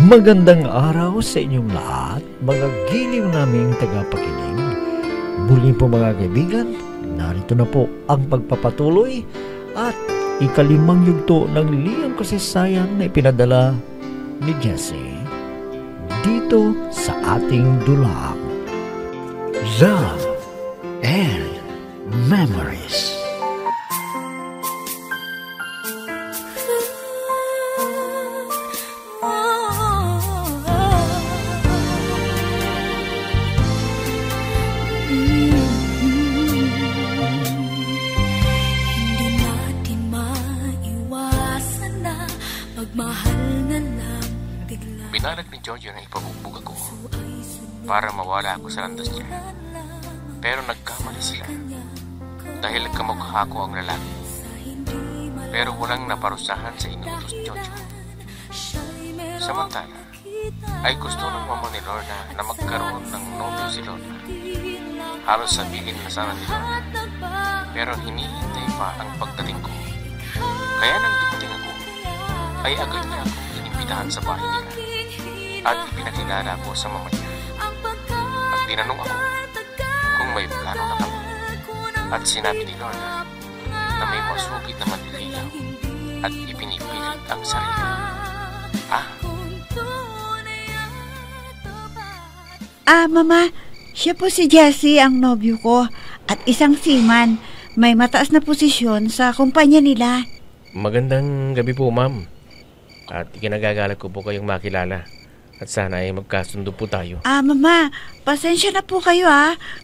Magandang araw sa inyong lahat, mga giliw naming tagapakinig. Muli po mga kaibigan, narito na po ang pagpapatuloy at ikalimang yugto ng liyang kasaysayan na ipinadala ni Jesse dito sa ating dulang Love and Memories. Binalag ni Jojo na ipabugbog ako para mawala ako sa landas niya. Pero nagkamali sila dahil kamukha ko ang lalaki. Pero walang naparusahan sa inutos ni Jojo. Samantala, ay gusto ng mama ni Lorna na magkaroon ng nobyo si Lorna. Halos sabihin na sana ni Lorna. Pero hinihintay pa ang pagdating ko. Kaya nang dumating ako, ay agad niya akong inimbitahan sa bahay nila. At ipinakilala ko sa mama niya. At tinanong ako kung may plano na kami. At sinabi ni Lorna na may masugid na manliligaw at ipinipilit ang sarili. Mama, siya po si Jessie, ang nobyo ko. At isang seaman. May mataas na posisyon sa kumpanya nila. Magandang gabi po, ma'am. At ikinagagalak ko po kayong makilala. At sana ay magkasundo po tayo. Mama, pasensya na po kayo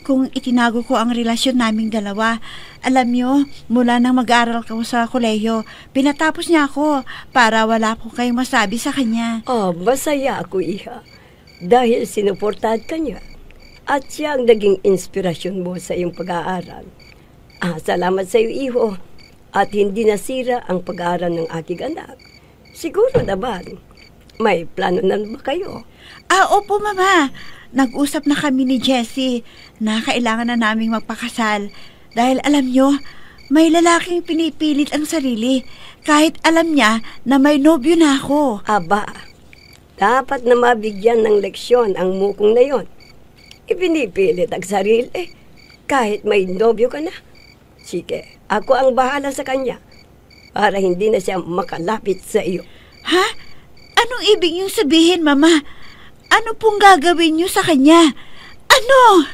kung itinago ko ang relasyon naming dalawa. Alam nyo, mula nang mag-aaral ko sa kolehiyo, pinatapos niya ako para wala po kayong masabi sa kanya. Masaya ako, iha. Dahil sinuportahan ka niya. At siya ang naging inspirasyon mo sa iyong pag-aaral. Salamat sa iyo, iho. At hindi nasira ang pag-aaral ng aking anak. Siguro naman, may plano na ba kayo? Opo, Mama. Nag-usap na kami ni Jessie na kailangan na naming magpakasal. Dahil alam nyo, may lalaking pinipilit ang sarili kahit alam niya na may nobyo na ako. Dapat na mabigyan ng leksyon ang mukong na yon. Ipinipilit ang sarili kahit may nobyo ka na. Sige, ako ang bahala sa kanya para hindi na siya makalapit sa iyo. Anong ibig niyong sabihin, Mama? Ano pong gagawin niyo sa kanya? Ano?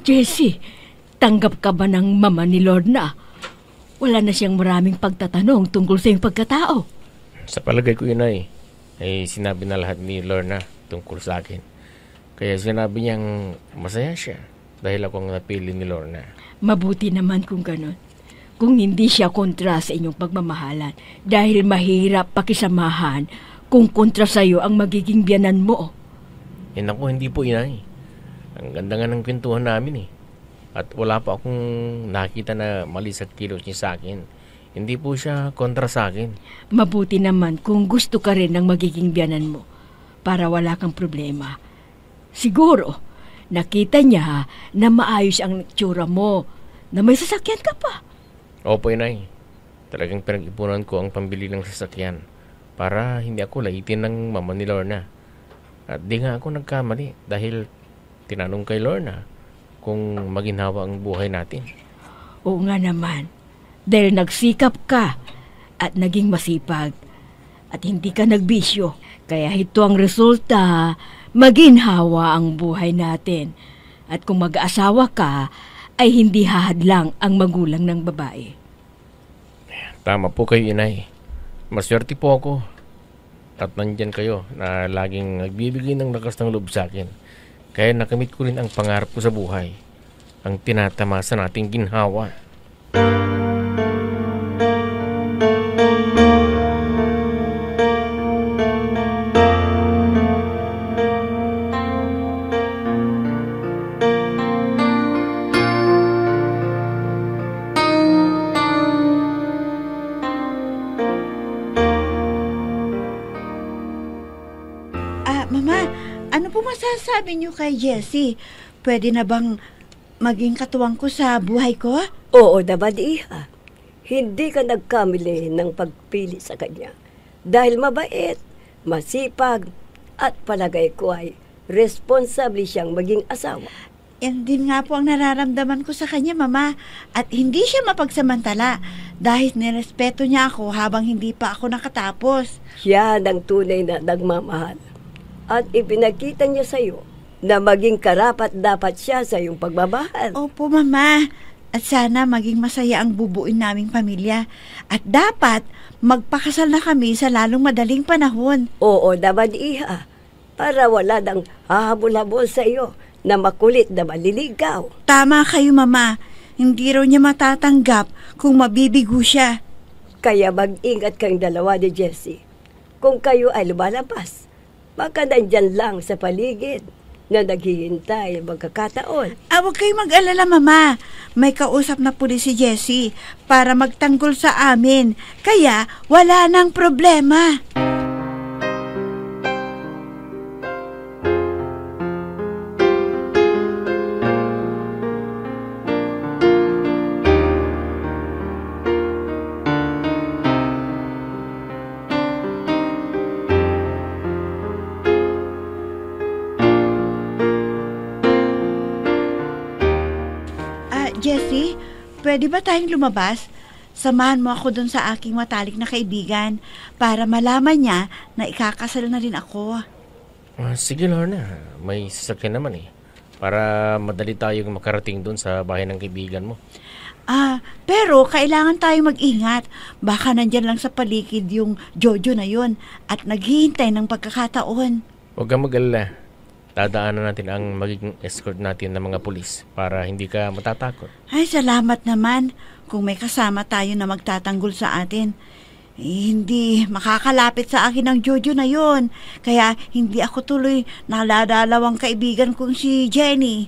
Jessie, tanggap ka ba ng mama ni Lorna? Wala na siyang maraming pagtatanong tungkol sa iyong pagkatao. Sa palagay ko, inay, ay sinabi na lahat ni Lorna tungkol sa akin. Kaya sinabi niyang masaya siya dahil ako ang napili ni Lorna. Mabuti naman kung ganon. Kung hindi siya kontra sa inyong pagmamahalan dahil mahirap pakisamahan kung kontra sa iyo ang magiging biyanan mo. Naku, hindi po, inay. Ang ganda nga ng kwentuhan namin At wala pa akong nakita na mali sa kilos niya sa akin. Hindi po siya kontra sa akin. Mabuti naman kung gusto ka rin ng magiging biyanan mo para wala kang problema. Siguro, nakita niya na maayos ang tsura mo, na may sasakyan ka pa. Opo, inay. Talagang pinag-ipunan ko ang pambili ng sasakyan para hindi ako laitin ng mama ni Lorna. At di nga ako nagkamali dahil tinanong kay Lorna kung maginhawa ang buhay natin. Oo nga naman. Dahil nagsikap ka at naging masipag at hindi ka nagbisyo. Kaya ito ang resulta, maginhawa ang buhay natin. At kung mag-aasawa ka, ay hindi hahadlang ang magulang ng babae. Tama po kayo, inay. Maswerte po ako. At nandyan kayo na laging nagbibigay ng lakas ng loob sa akin. Kaya nakamit ko rin ang pangarap ko sa buhay, ang tinatamasa nating ginhawa. masasabi niyo kay Jessie? Pwede na bang maging katuwang ko sa buhay ko? Oo, dapat iha. Hindi ka nagkamali ng pagpili sa kanya. Dahil mabait, masipag, at palagay ko ay responsable siyang maging asawa. Yan din nga po ang nararamdaman ko sa kanya, Mama. At hindi siya mapagsamantala dahil nirespeto niya ako habang hindi pa ako nakatapos. Siya ang tunay na nagmamahal. At ipinakita niya sa iyo na maging karapat dapat siya sa iyong pagmamahal. Opo, Mama. At sana maging masaya ang bubuin naming pamilya. At dapat magpakasal na kami sa lalong madaling panahon. Oo, dapat iha. Para wala nang hahabol-habol sa iyo na makulit na maliligaw. Tama kayo, Mama. Hindi raw niya matatanggap kung mabibigo siya. Kaya mag-ingat kayong dalawa ni Jessie. Kung kayo ay lumalabas, baka nandyan lang sa paligid na naghihintay magkakataon. Huwag kayong mag-alala, Mama. May kausap na pulis si Jessie para magtanggol sa amin. Kaya wala nang problema. Jessie, pwede ba tayong lumabas? Samahan mo ako dun sa aking matalik na kaibigan para malaman niya na ikakasal na rin ako. Sige, Lorna. May sasakyan naman eh. Para madali tayong makarating dun sa bahay ng kaibigan mo. Pero kailangan tayong mag-ingat. Baka nandyan lang sa paligid yung Jojo na yun at naghihintay ng pagkakataon. Huwag kang mag-alala. Dadaanan natin ang magiging escort natin ng mga pulis para hindi ka matatakot. Ay, salamat naman kung may kasama tayo na magtatanggol sa atin. Hindi makakalapit sa akin ang Jojo na yon. Kaya hindi ako tuloy naladalaw ang kaibigan kong si Jenny.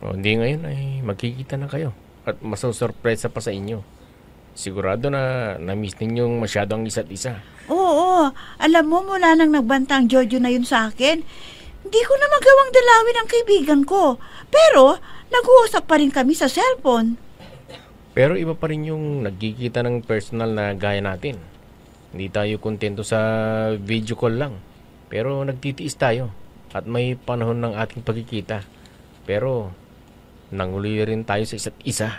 Hindi ngayon ay magkikita na kayo at masusurpresa pa sa inyo. Sigurado na na-miss ninyong masyado ang isa't isa. Oo, alam mo mula nang nagbanta ang Jojo na yun sa akin, hindi ko na magawang dalawin ang kaibigan ko. Pero, nag-uusap pa rin kami sa cellphone. Pero iba pa rin yung nagkikita ng personal na gaya natin. Hindi tayo kontento sa video call lang. Pero nagtitiis tayo. At may panahon ng ating pagkikita. Pero, nanguli rin tayo sa isa't isa.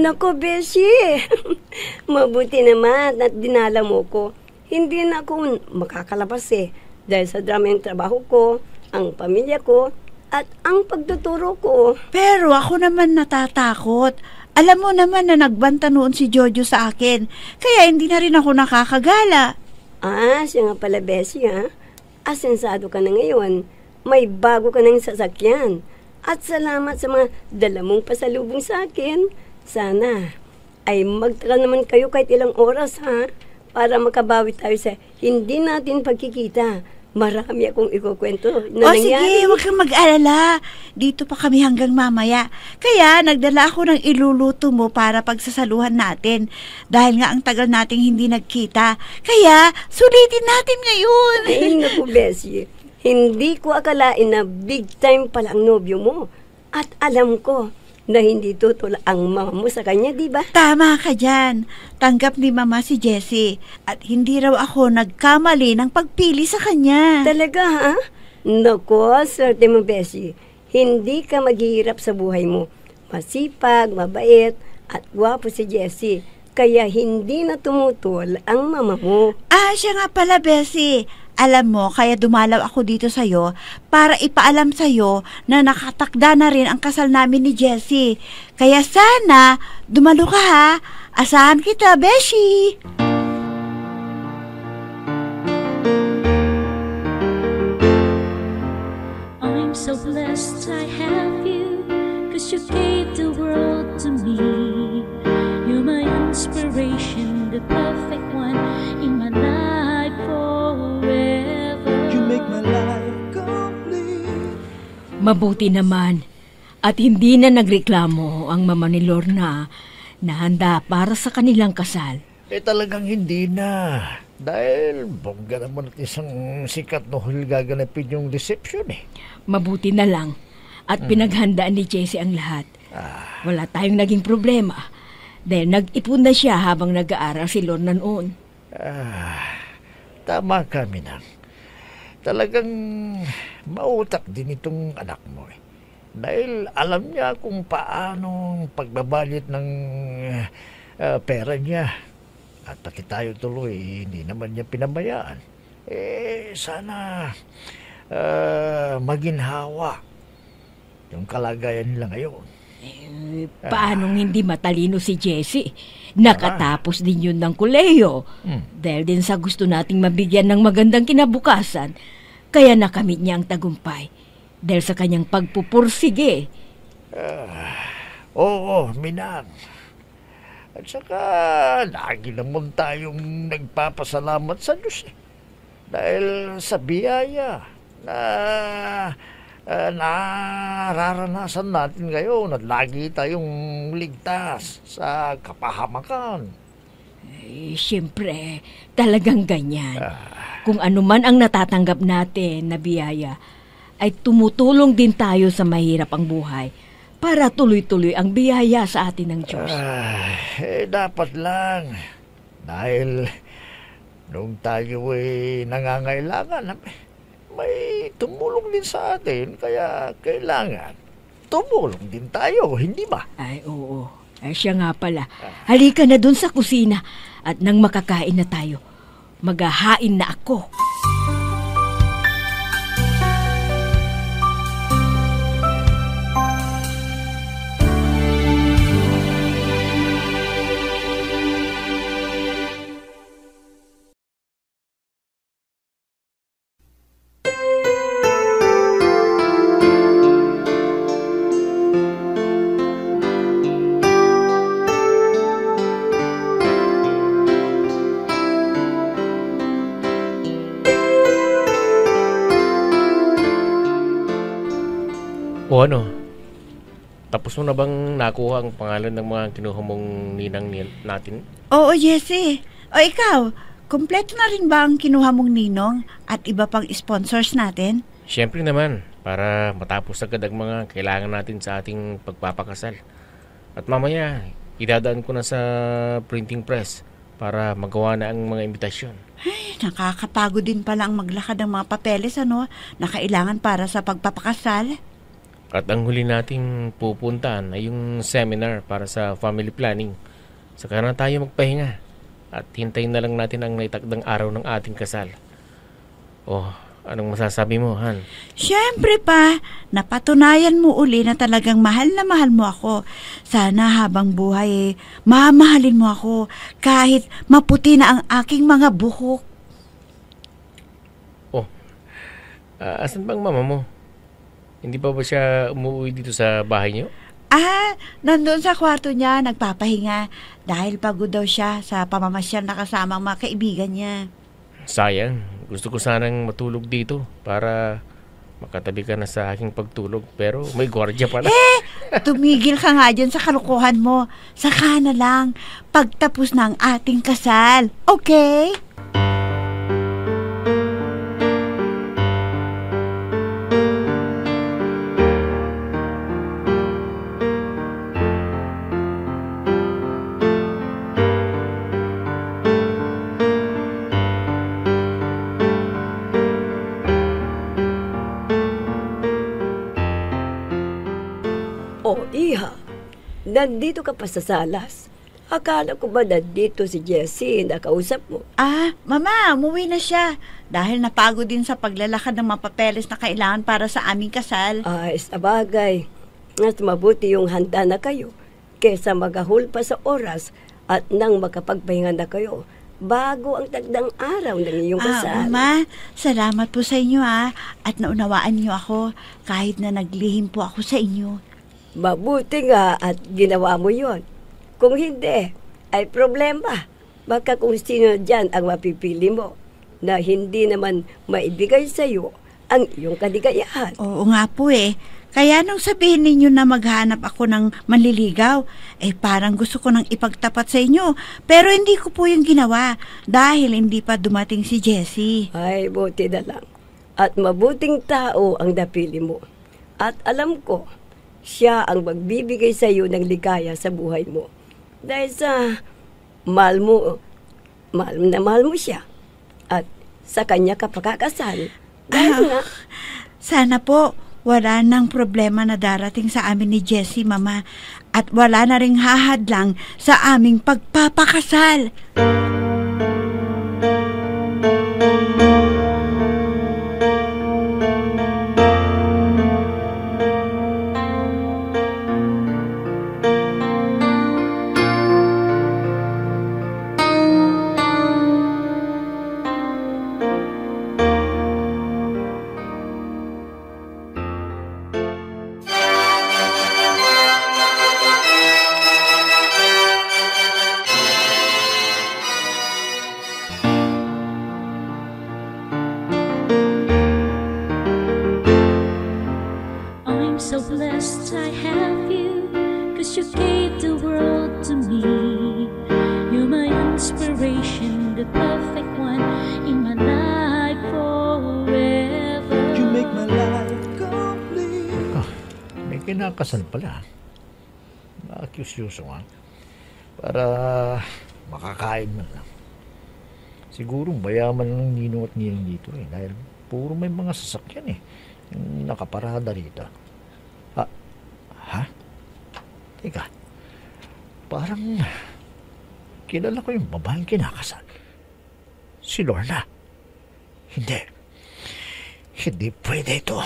Nako, Beshi. Mabuti naman at dinala mo ko. Hindi na ako makakalabas eh. Dahil sa drama yung trabaho ko, ang pamilya ko, at ang pagtuturo ko. Pero ako naman natatakot. Alam mo naman na nagbanta noon si Jojo sa akin. Kaya hindi na rin ako nakakagala. Siya nga pala, Beshi, ha? Asensado ka na ngayon. May bago ka ng sasakyan. At salamat sa mga dala mong pasalubong sa akin. Sana ay magtaka naman kayo kahit ilang oras, ha? Para makabawi tayo sa hindi natin pagkikita. Marami akong ikukwento na nangyari. Sige, huwag kang mag-alala. Dito pa kami hanggang mamaya. Kaya nagdala ako ng iluluto mo para pagsasaluhan natin. Dahil nga ang tagal nating hindi nagkita. Kaya sulitin natin ngayon. Ay, naku, Bessie. Hindi ko akalain na big time pala ang nobyo mo. At alam ko na hindi tutol ang mama mo sa kanya, di ba? Tama ka dyan. Tanggap ni Mama si Jessie at hindi raw ako nagkamali ng pagpili sa kanya. Talaga, ha? Naku, swerte mo, Bessie. Hindi ka maghihirap sa buhay mo. Masipag, mabait, at gwapo si Jessie. Kaya hindi na tumutol ang mama mo. Siya nga pala, Bessie. Alam mo, kaya dumalaw ako dito sa'yo para ipaalam sa'yo na nakatakda na rin ang kasal namin ni Jessie. Kaya sana, dumalo ka ha. Asahan kita, Beshi. I'm so blessed I have you, 'cause you gave the world to me. You're my inspiration, the perfect one in my life forever. You make my life complete. Mabuti naman at hindi na nagreklamo ang mama ni Lorna na handa para sa kanilang kasal. Talagang hindi na. Dahil bongga naman at isang sikat na huli gaganapin yung reception Mabuti na lang at pinaghandaan ni Jessie ang lahat. Wala tayong naging problema dahil nag-ipon na siya habang nag-aaral si Lorna noon. Tama ka, Minang. Talagang mautak din itong anak mo Dahil alam niya kung paano pagbabalit ng pera niya. At pati tayo tuloy, hindi naman niya pinabayaan. Sana maginhawa yung kalagayan nila ngayon. Paanong hindi matalino si Jessie? Nakatapos din yun ng kolehiyo. Dahil din sa gusto nating mabigyan ng magandang kinabukasan, kaya nakamit niya ang tagumpay. Dahil sa kanyang pagpupursige. Oo, Minang. At saka, lagi naman tayong nagpapasalamat sa Diyos Dahil sa biyaya na nararanasan natin ngayon at lagi tayong ligtas sa kapahamakan. Siyempre, talagang ganyan. Kung ano man ang natatanggap natin na biyaya, ay tumutulong din tayo sa mahirap ang buhay para tuloy-tuloy ang biyaya sa atin ng Diyos. Dapat lang. Dahil nung tayo nangangailangan, may tumulong din sa atin. Kaya kailangan tumulong din tayo, hindi ba? Ay, oo. Ay, siya nga pala. Halika na dun sa kusina at nang makakain na tayo, maghahain na ako. O ano? Tapos mo na bang nakuha ang pangalan ng mga kinuha mong ninang natin? Oo, Jessie. O ikaw, kumpleto na rin ba ang kinuha mong ninong at iba pang sponsors natin? Siyempre naman, para matapos agad ang mga kailangan natin sa ating pagpapakasal. At mamaya, idadaan ko na sa printing press para magawa na ang mga imbitasyon. Ay, nakakapagod din pala ang maglakad ng mga papeles na kailangan para sa pagpapakasal. At ang huli nating pupuntahan ay yung seminar para sa family planning. Saka na tayo magpahinga at hintayin na lang natin ang naitakdang araw ng ating kasal. Oh, anong masasabi mo, Han? Siyempre pa, napatunayan mo uli na talagang mahal na mahal mo ako. Sana habang buhay mamahalin mo ako kahit maputi na ang aking mga buhok. Oh, asan bang mama mo? Hindi pa ba siya umuwi dito sa bahay niyo? Nandun sa kwarto niya, nagpapahinga. Dahil pagod daw siya sa pamamasyal na kasama ang mga kaibigan niya. Sayang, gusto ko sanang matulog dito para makatabi ka na sa aking pagtulog. Pero may gwardiya pala. Tumigil ka nga dyan sa kalukuhan mo. Saka na lang, pagtapos na ang ating kasal. Okay? Iha, nandito ka pa sa salas. Akala ko ba nandito si Jessie na kausap mo? Mama, umuwi na siya. Dahil napagod din sa paglalakad ng mga papeles na kailangan para sa aming kasal. Sa bagay. Mas mabuti yung handa na kayo kesa magahul pa sa oras at nang makapagpahinga na kayo bago ang tagdang araw ng iyong kasal. Mama, salamat po sa inyo at naunawaan niyo ako kahit na naglihim po ako sa inyo. Mabuti nga at ginawa mo yon. Kung hindi, ay problema. Baka kung sino dyan ang mapipili mo na hindi naman maibigay sa iyo ang iyong kaligayahan. Oo nga po eh. Kaya nung sabihin ninyo na maghanap ako ng manliligaw, parang gusto ko nang ipagtapat sa inyo. Pero hindi ko po yung ginawa dahil hindi pa dumating si Jessie. Ay, buti na lang. At mabuting tao ang napili mo. At alam ko, siya ang magbibigay sa iyo ng ligaya sa buhay mo. Dahil sa mahal mo siya. At sa kanya ka pakakasal. Dahil nga, Sana po wala nang problema na darating sa amin ni Jessie, Mama. At wala na ring hahadlang sa aming pagpapakasal. I'm so blessed I have you, 'cause you gave the world to me. You're my inspiration, the perfect one in my life forever. You make my life complete. May kinakasal pala. Na-accuse nga. Para makakain man lang. Siguro mayaman ng ninong at ninang dito dahil puro may mga sasakyan yung nakaparada rito. Ha? Teka, parang kilala ko yung babaeng kinakasal. Si Lorna. Hindi pwede ito.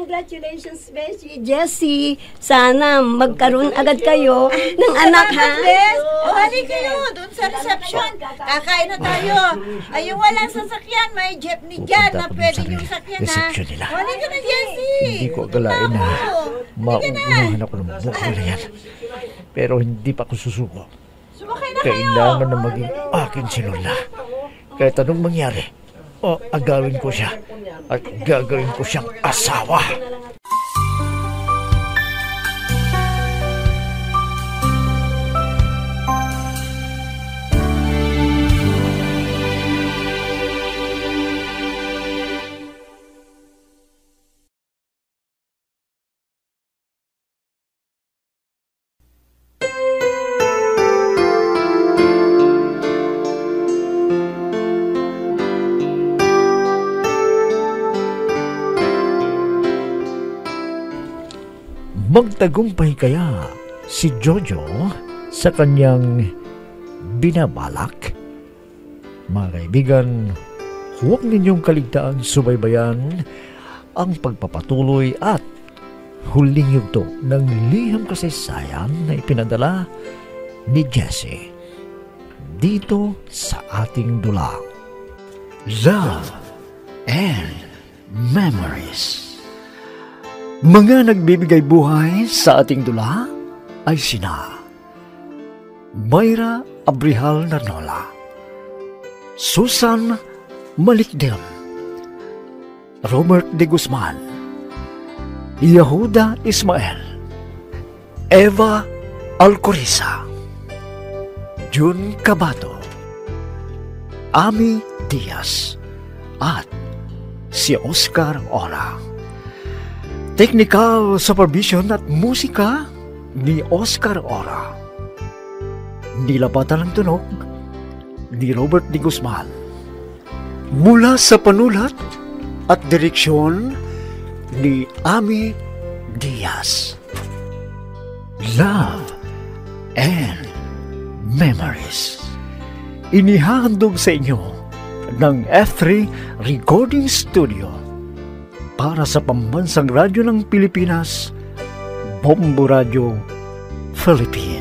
congratulations, Jessie. Sana magkaroon agad kayo ng anak, ha? Hali kayo doon sa reception. Kakain na tayo. Ay, yung walang sasakyan, may jeepney dyan na Pupunta pa pwede dun sa yung sakyan, ha? reception nila. Hali ka na, Jessie. Hindi ko agalain na mauunahan ako ng bukol na yan. Pero hindi pa ako susuko. Sumakay na kayo. Kailangan na maging akin si Lola. Kahit anong mangyari, agawin ko siya at gagawin ko siyang asawa. Magtagumpay kaya si Jojo sa kanyang binabalak? Mga kaibigan, huwag ninyong kaligtaan subaybayan ang pagpapatuloy at huling yugto ng liham kasaysayan na ipinadala ni Jessie dito sa ating dulang Love and Memories. Mga nagbibigay buhay sa ating dula ay sina Mayra Abrihal Narnola, Susan Malikdem, Robert de Guzman, Yehuda Ismael, Eva Alcoriza, Jun Cabato, Ami Diaz, at si Oscar Ora. Technical supervision at musika ni Oscar Ora. Nilapatan ng tunog ni Robert de Guzman. Mula sa panulat at direksyon ni Ami Diaz. Love and Memories. Inihahandog sa inyo ng F3 Recording Studio para sa Pambansang Radyo ng Pilipinas, Bombo Radio, Philippines.